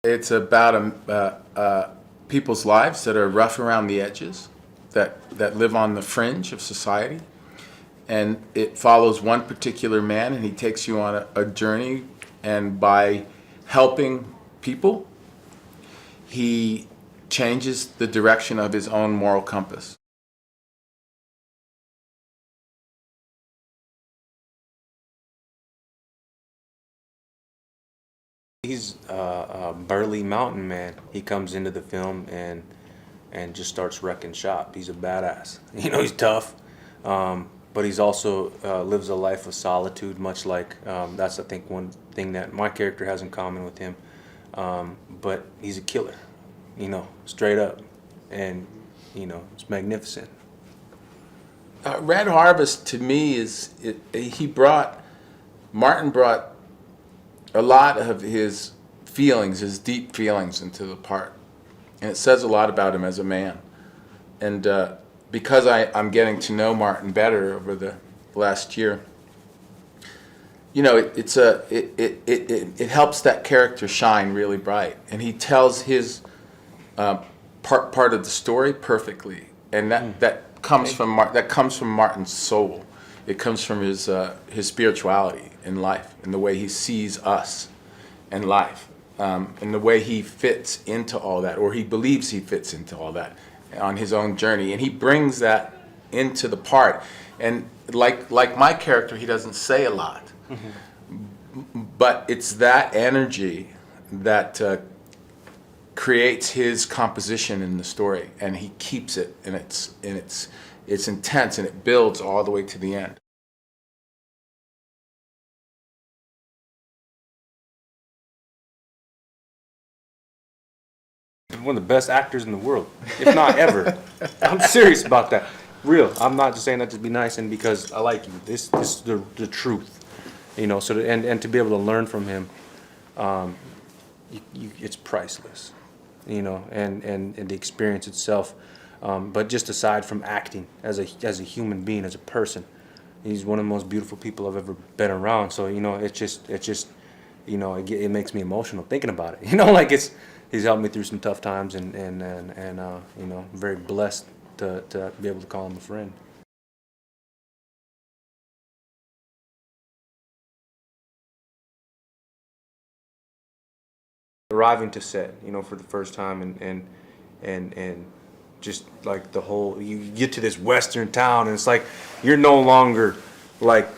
It's about people's lives that are rough around the edges, that live on the fringe of society. And it follows one particular man, and he takes you on a journey, and by helping people, he changes the direction of his own moral compass. He's a burly mountain man. He comes into the film and just starts wrecking shop. He's a badass. You know, he's tough, but he's also lives a life of solitude, much like that's, I think, one thing that my character has in common with him. But he's a killer, you know, straight up, and you know, it's magnificent. Red Harvest to me is Martin brought a lot of his feelings, his deep feelings, into the part, and it says a lot about him as a man. And because I'm getting to know Martin better over the last year, you know, it helps that character shine really bright, and he tells his part of the story perfectly, and that comes from Martin's soul. It comes from his spirituality in life, and the way he sees us and life, and the way he fits into all that, or he believes he fits into all that on his own journey, and he brings that into the part. And like my character, he doesn't say a lot, but it's that energy that creates his composition in the story, and he keeps it, and it's intense, and it builds all the way to the end. One of the best actors in the world, if not ever. I'm serious about that. Real. I'm not just saying that to be nice and because I like you. This is the truth, you know. So and to be able to learn from him, it's priceless, you know. And the experience itself. But just aside from acting, as a human being, as a person, he's one of the most beautiful people I've ever been around. So you know, it's just you know, it makes me emotional thinking about it. You know, like he's helped me through some tough times, and you know, I'm very blessed to be able to call him a friend. Arriving to set, you know, for the first time, and just like the whole, you get to this western town, and it's like you're no longer like,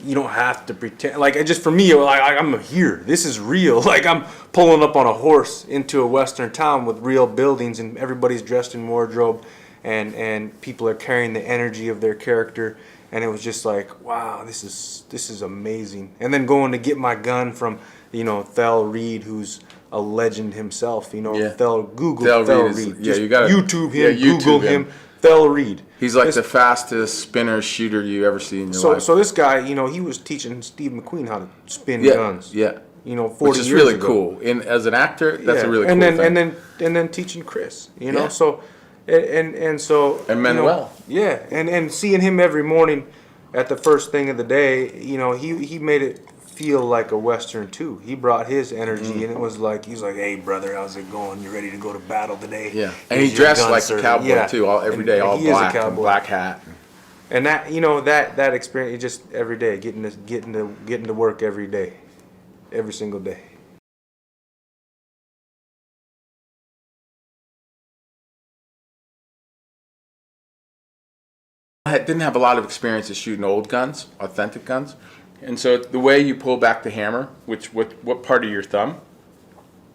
you don't have to pretend. Like, it just, for me, like, I'm here. This is real. Like, I'm pulling up on a horse into a western town with real buildings, and everybody's dressed in wardrobe, and people are carrying the energy of their character. And it was just like, wow, this is amazing. And then going to get my gun from, you know, Thel Reed, who's a legend himself. You know, Yeah. Google Thel Reed. Yeah, Just you gotta YouTube him, YouTube Google him. Thel Reed. He's like the fastest spinner shooter you ever see in your life. So this guy, you know, he was teaching Steve McQueen how to spin Yeah, guns. yeah. You know, 40 Which is years really ago. cool. As an actor, that's Yeah. a really and cool then, thing. And then teaching Chris, you know, Yeah. so and so And you Manuel. know, yeah, and seeing him every morning at the first thing of the day, you know, he made it feel like a western too. He brought his energy, and it was like, he was like, "Hey brother, how's it going? You ready to go to battle today?" Yeah, and Here's he your dressed gun, like sir. a cowboy Yeah. too, every day, all he is a black, and cowboy. black hat. And that, you know, that experience, it just every day, getting to work every day, every single day. Didn't have a lot of experience of shooting old guns, authentic guns, and so the way you pull back the hammer, what part of your thumb,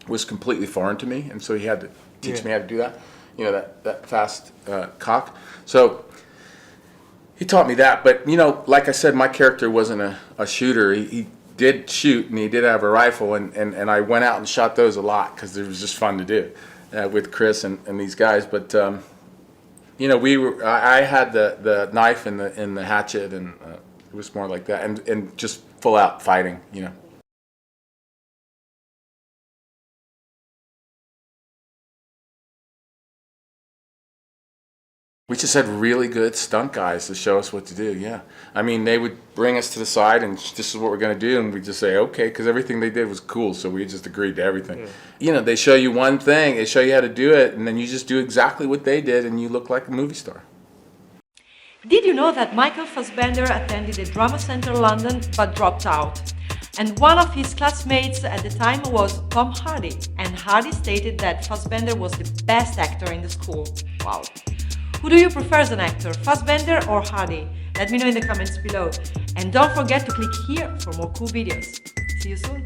was completely foreign to me, and so he had to teach me how to do that. You know, that fast cock. So he taught me that. But you know, like I said, my character wasn't a shooter. He did shoot, and he did have a rifle, and I went out and shot those a lot because it was just fun to do with Chris and these guys. But you know, I had the knife and the hatchet, and it was more like that, and just full out fighting, you know. We just had really good stunt guys to show us what to do, yeah. I mean, they would bring us to the side and this is what we're going to do, and we'd just say, okay, because everything they did was cool, so we just agreed to everything. Yeah. You know, they show you one thing, they show you how to do it, and then you just do exactly what they did, and you look like a movie star. Did you know that Michael Fassbender attended the Drama Centre London but dropped out? And one of his classmates at the time was Tom Hardy, and Hardy stated that Fassbender was the best actor in the school. Wow. Who do you prefer as an actor, Fassbender or Hardy? Let me know in the comments below. And don't forget to click here for more cool videos. See you soon!